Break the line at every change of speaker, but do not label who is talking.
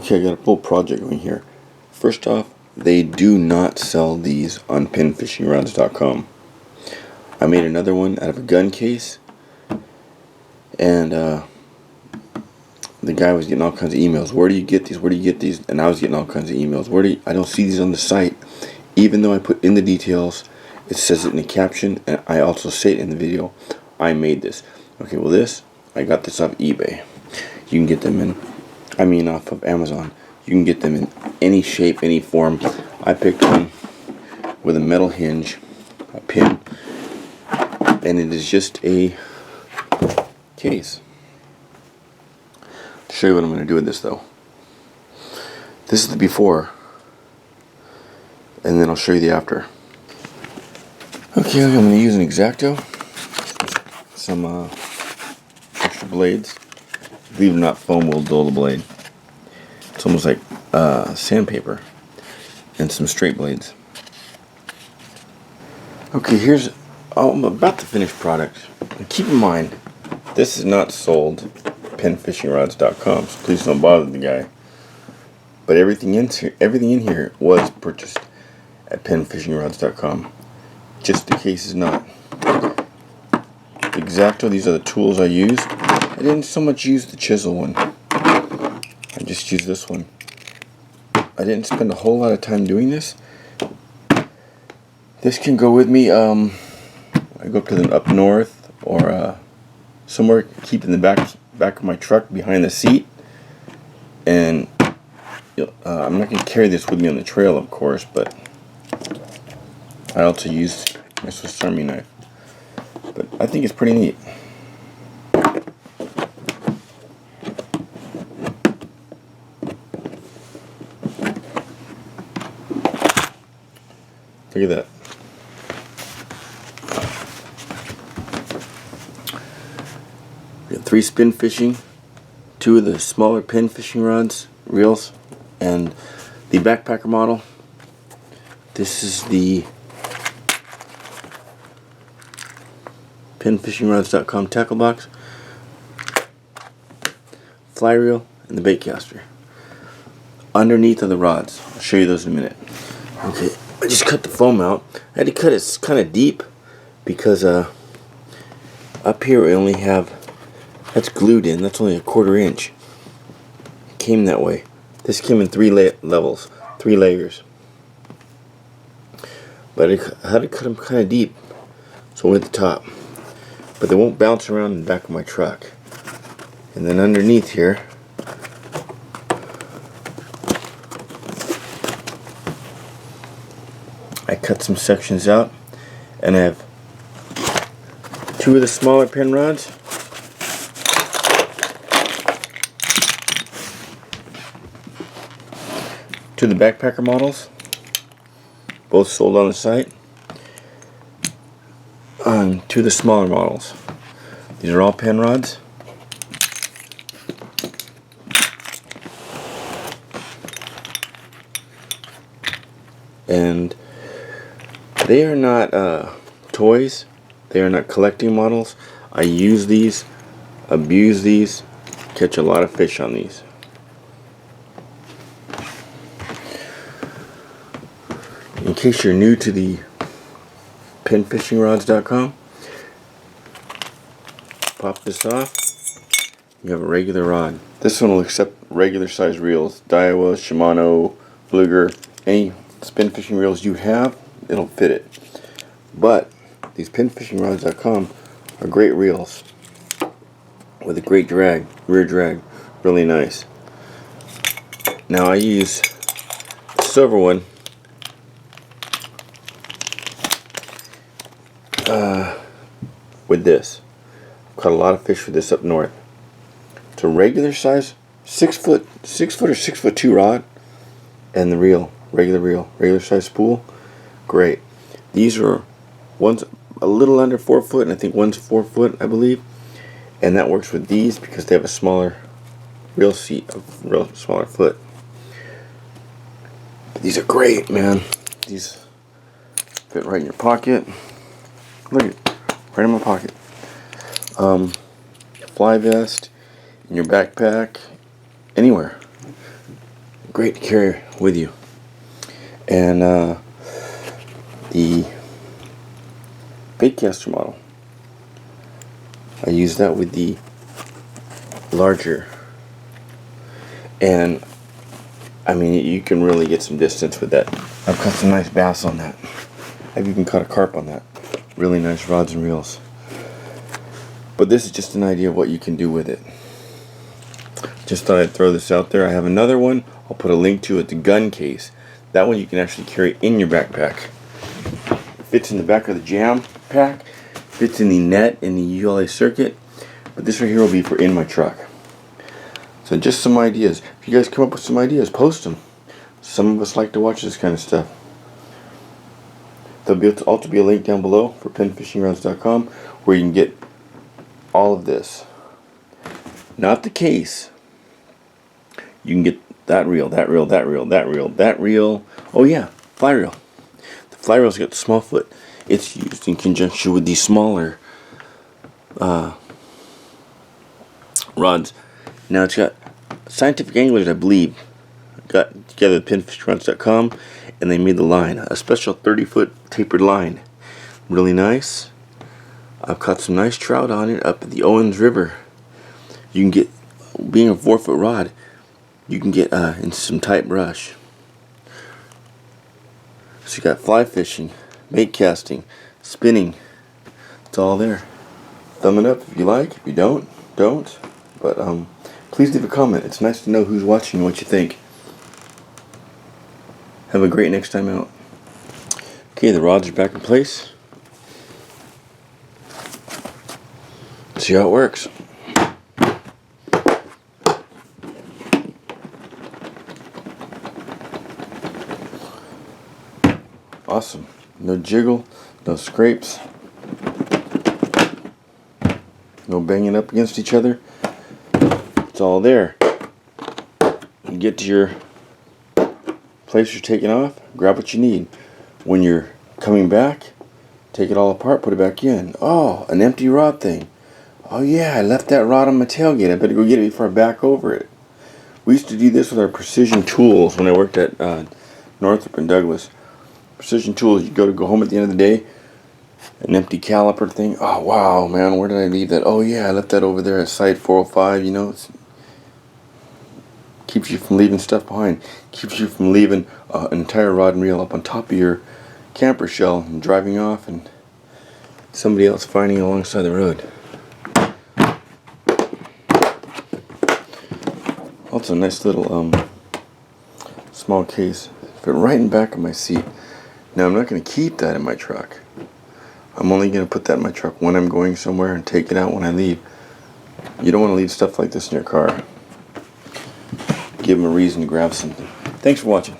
Okay, I got a full project going here. First off, they do not sell these on Penfishingrods.com. I made another one out of a gun case, and the guy was getting all kinds of emails. Where do you get these? Where do you get these? And I was getting all kinds of emails. I don't see these on the site. Even though I put in the details, it says it in the caption, and I also say it in the video. I made this. Okay, well I got this off eBay. You can get them off of Amazon. You can get them in any shape, any form. I picked one with a metal hinge, a pin, and it is just a case. To show you what I'm going to do with this, though. This is the before, and then I'll show you the after. Okay, I'm going to use an X-Acto, some extra blades. Believe it or not, foam will dull the blade. It's almost like sandpaper, and some straight blades. Okay, I'm about to finish product. And keep in mind, this is not sold Penfishingrods.com, so please don't bother the guy. But everything in here was purchased at Penfishingrods.com. Just in case it's not. X-Acto, these are the tools I used. I didn't so much use the chisel one. I just used this one. I didn't spend a whole lot of time doing this. This can go with me. I go up north or somewhere, keep in the back of my truck behind the seat. And I'm not going to carry this with me on the trail, of course, but I also used my Swiss Army knife. But I think it's pretty neat. Look at that. We got 3 spin fishing, 2 of the smaller Penn fishing rods, reels, and the backpacker model. This is the Penfishingrods.com tackle box, fly reel, and the bait caster. Underneath are the rods. I'll show you those in a minute. Okay, I just cut the foam out. I had to cut it kind of deep because up here we only have, that's glued in, that's only a 1/4 inch. It came that way. This came in 3 levels, 3 layers. But I had to cut them kind of deep, so I went at the top. But they won't bounce around in the back of my truck. And then underneath here, I cut some sections out, and I have 2 of the smaller Penn rods, to the backpacker models, both sold on the site, and 2 of the smaller models. These are all Penn rods. And they are not toys. They are not collecting models. I use these, abuse these, catch a lot of fish on these. In case you're new to the Penfishingrods.com, pop this off. You have a regular rod. This one will accept regular size reels. D.I.Y, Shimano, Fluger, any spin fishing reels you have, it'll fit it. But these Penfishingrods.com are great reels with a great drag, rear drag, really nice. Now I use the silver one with this. I've caught a lot of fish with this up north. It's a regular size 6 foot or 6'2" rod, and the reel, regular size spool, great. These are, one's a little under 4 foot, and I think one's 4 foot, I believe, and that works with these because they have a smaller reel seat, a real smaller foot. But these are great, man. These fit right in your pocket. Look at it, right in my pocket. Fly vest, in your backpack, anywhere. great to carry with you. And the baitcaster model, I use that with the larger, and I mean, you can really get some distance with that. I've caught some nice bass on that. I've even caught a carp on that. Really nice rods and reels. But this is just an idea of what you can do with it. Just thought I'd throw this out there. I have another one I'll put a link to at the gun case. That one you can actually carry in your backpack. It fits in the back of the jam pack, fits in the net in the ULA circuit, but this right here will be for in my truck. So just some ideas. If you guys come up with some ideas, post them. Some of us like to watch this kind of stuff. There'll also be a link down below for Penfishingrods.com where you can get all of this. Not the case. You can get that reel, that reel, that reel, that reel, that reel. Oh yeah, fly reel. The fly reel's got the small foot. It's used in conjunction with these smaller rods. Now it's got Scientific Anglers, I believe, got together at Penfishingrods.com, and they made the line, a special 30-foot tapered line. Really nice. I've caught some nice trout on it up at the Owens River. You can get, being a 4-foot rod, you can get in some tight brush. So you got fly fishing, bait casting, spinning. It's all there. Thumb it up if you like. If you don't, don't. But please leave a comment. It's nice to know who's watching and what you think. Have a great next time out. Okay, the rods are back in place. See how it works. Awesome. No jiggle, no scrapes, no banging up against each other. It's all there. You get to your place you're taking off, grab what you need. When you're coming back, take it all apart, put it back in. Oh, an empty rod thing. Oh yeah, I left that rod on my tailgate. I better go get it before I back over it. We used to do this with our precision tools when I worked at Northrop and Douglas. Precision tools, you go home at the end of the day, an empty caliper thing. Oh wow, man, where did I leave that? Oh yeah, I left that over there at site 405. You know, it keeps you from leaving stuff behind. Keeps you from leaving an entire rod and reel up on top of your camper shell and driving off and somebody else finding it alongside the road. Also a nice little small case. Fit right in the back of my seat. Now I'm not going to keep that in my truck. I'm only going to put that in my truck when I'm going somewhere and take it out when I leave. You don't want to leave stuff like this in your car. Give them a reason to grab something. Thanks for watching.